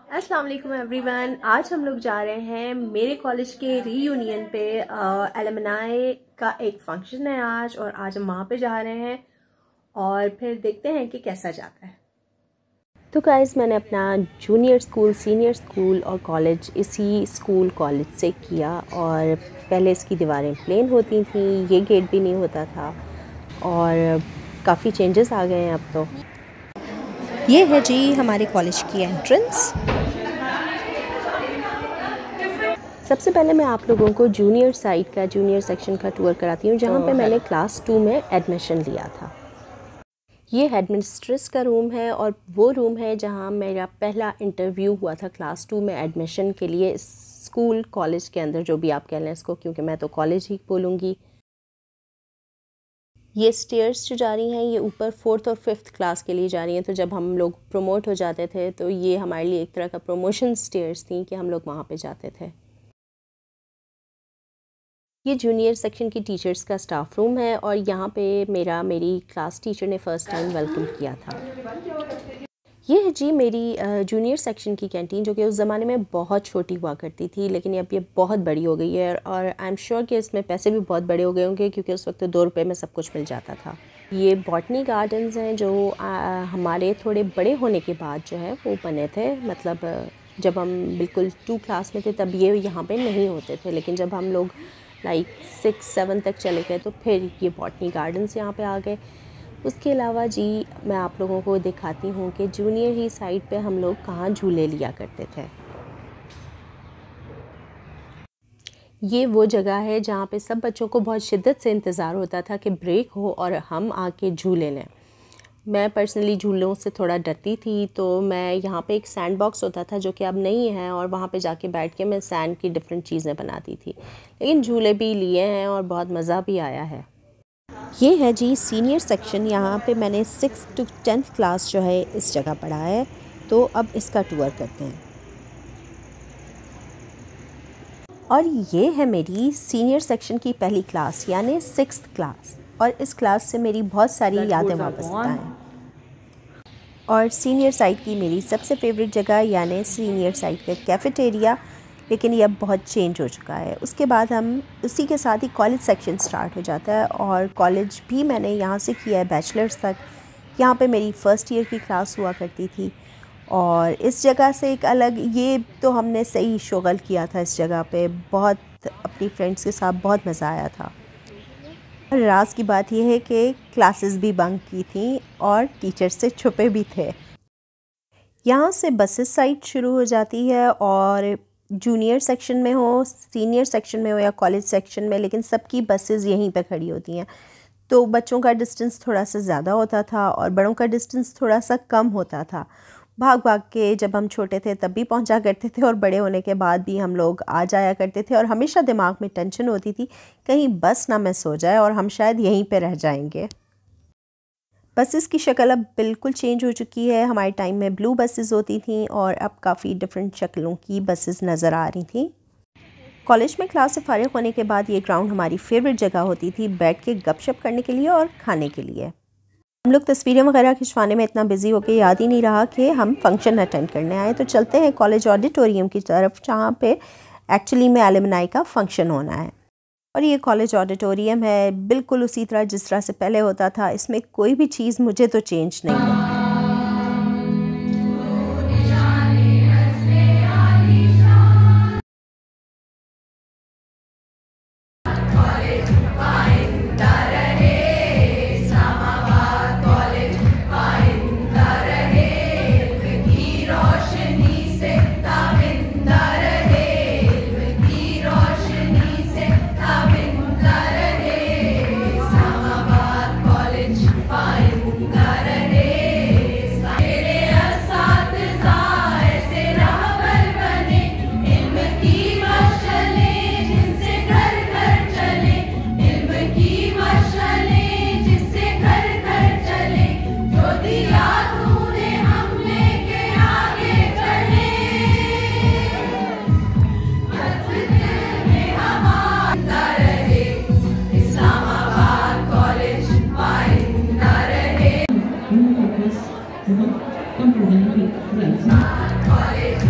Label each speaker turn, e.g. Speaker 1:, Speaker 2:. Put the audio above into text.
Speaker 1: अस्सलाम वालेकुम एवरीवन। आज हम लोग जा रहे हैं मेरे कॉलेज के रीयूनियन पे। एलुमनाई का एक फंक्शन है आज, और आज हम वहाँ पे जा रहे हैं और फिर देखते हैं कि कैसा जाता है। तो गाइस, मैंने अपना जूनियर स्कूल, सीनियर स्कूल और कॉलेज इसी स्कूल कॉलेज से किया। और पहले इसकी दीवारें प्लेन होती थी, ये गेट भी नहीं होता था, और काफ़ी चेंजेस आ गए हैं अब तो।
Speaker 2: ये है जी हमारे कॉलेज की एंट्रेंस।
Speaker 1: सबसे पहले मैं आप लोगों को जूनियर साइड का, जूनियर सेक्शन का टूर कराती हूँ, जहाँ पे मैंने क्लास 2 में एडमिशन लिया था। ये हेडमिस्ट्रेस का रूम है, और वो रूम है जहाँ मेरा पहला इंटरव्यू हुआ था क्लास 2 में एडमिशन के लिए, स्कूल कॉलेज के अंदर, जो भी आप कह लें इसको, क्योंकि मैं तो कॉलेज ही बोलूँगी। ये स्टेयर्स जो जा रही हैं, ये ऊपर 4th और 5th क्लास के लिए जा रही हैं। तो जब हम लोग प्रमोट हो जाते थे तो ये हमारे लिए एक तरह का प्रमोशन स्टेयर्स थी कि हम लोग वहाँ पे जाते थे। ये जूनियर सेक्शन की टीचर्स का स्टाफ रूम है, और यहाँ पे मेरी क्लास टीचर ने फ़र्स्ट टाइम वेलकम किया था। ये है जी मेरी जूनियर सेक्शन की कैंटीन, जो कि उस ज़माने में बहुत छोटी हुआ करती थी, लेकिन अब ये बहुत बड़ी हो गई है। और आई एम श्योर कि इसमें पैसे भी बहुत बड़े हो गए होंगे, क्योंकि उस वक्त 2 रुपये में सब कुछ मिल जाता था। ये बॉटनी गार्डन्स हैं, जो हमारे थोड़े बड़े होने के बाद जो है वो बने थे। मतलब जब हम बिल्कुल 2 क्लास में थे तब ये यहाँ पे नहीं होते थे, लेकिन जब हम लोग लाइक 6-7 तक चले गए तो फिर ये बॉटनी गार्डन्स यहाँ पे आ गए। उसके अलावा जी मैं आप लोगों को दिखाती हूँ कि जूनियर ही साइड पे हम लोग कहाँ झूले लिया करते थे। ये वो जगह है जहाँ पे सब बच्चों को बहुत शिद्दत से इंतज़ार होता था कि ब्रेक हो और हम आके झूले लें। मैं पर्सनली झूलों से थोड़ा डरती थी, तो मैं यहाँ पे एक सैंड बॉक्स होता था जो कि अब नहीं है, और वहाँ पे जाके बैठ के मैं सैंड की डिफरेंट चीज़ें बनाती थी। लेकिन झूले भी लिए हैं और बहुत मज़ा भी आया है।
Speaker 2: ये है जी सीनियर सेक्शन। यहाँ पे मैंने 6th to 10th क्लास जो है इस जगह पढ़ा है। तो अब इसका टूर करते हैं। और ये है मेरी सीनियर सेक्शन की पहली क्लास, यानी 6th क्लास। और इस क्लास से मेरी बहुत सारी यादें वापस हैं। और सीनियर साइड की मेरी सबसे फेवरेट जगह, यानी सीनियर साइड का कैफ़ेटेरिया, लेकिन ये अब बहुत चेंज हो चुका है। उसके बाद हम उसी के साथ ही कॉलेज सेक्शन स्टार्ट हो जाता है, और कॉलेज भी मैंने यहाँ से किया है बैचलर्स तक। यहाँ पे मेरी फ़र्स्ट ईयर की क्लास हुआ करती थी, और इस जगह से एक अलग, ये तो हमने सही शुगल किया था इस जगह पे, बहुत अपनी फ्रेंड्स के साथ बहुत मज़ा आया था। और राज की बात यह है कि क्लासेस भी बंक की थी और टीचर्स से छुपे भी थे। यहाँ से बसेस साइड शुरू हो जाती है, और जूनियर सेक्शन में हो, सीनियर सेक्शन में हो या कॉलेज सेक्शन में, लेकिन सबकी बसेस यहीं पे खड़ी होती हैं। तो बच्चों का डिस्टेंस थोड़ा सा ज़्यादा होता था और बड़ों का डिस्टेंस थोड़ा सा कम होता था। भाग भाग के जब हम छोटे थे तब भी पहुंचा करते थे, और बड़े होने के बाद भी हम लोग आ जाया करते थे। और हमेशा दिमाग में टेंशन होती थी कहीं बस ना मिस हो जाए और हम शायद यहीं पे रह जाएंगे। बसेस की शक्ल अब बिल्कुल चेंज हो चुकी है। हमारे टाइम में ब्लू बसेस होती थी, और अब काफ़ी डिफरेंट शक्लों की बसेस नज़र आ रही थी। कॉलेज में क्लास से फारिग होने के बाद ये ग्राउंड हमारी फेवरेट जगह होती थी, बैठ के गपशप करने के लिए और खाने के लिए। हम लोग तस्वीरें वगैरह खिंचवाने में इतना बिजी हो के याद ही नहीं रहा कि हम फंक्शन अटेंड करने आए। तो चलते हैं कॉलेज ऑडिटोरियम की तरफ, जहाँ पे एक्चुअली में एलुमनाई का फंक्शन होना है। और ये कॉलेज ऑडिटोरियम है बिल्कुल उसी तरह जिस तरह से पहले होता था। इसमें कोई भी चीज़ मुझे तो चेंज नहीं लगती।
Speaker 3: कॉलेज,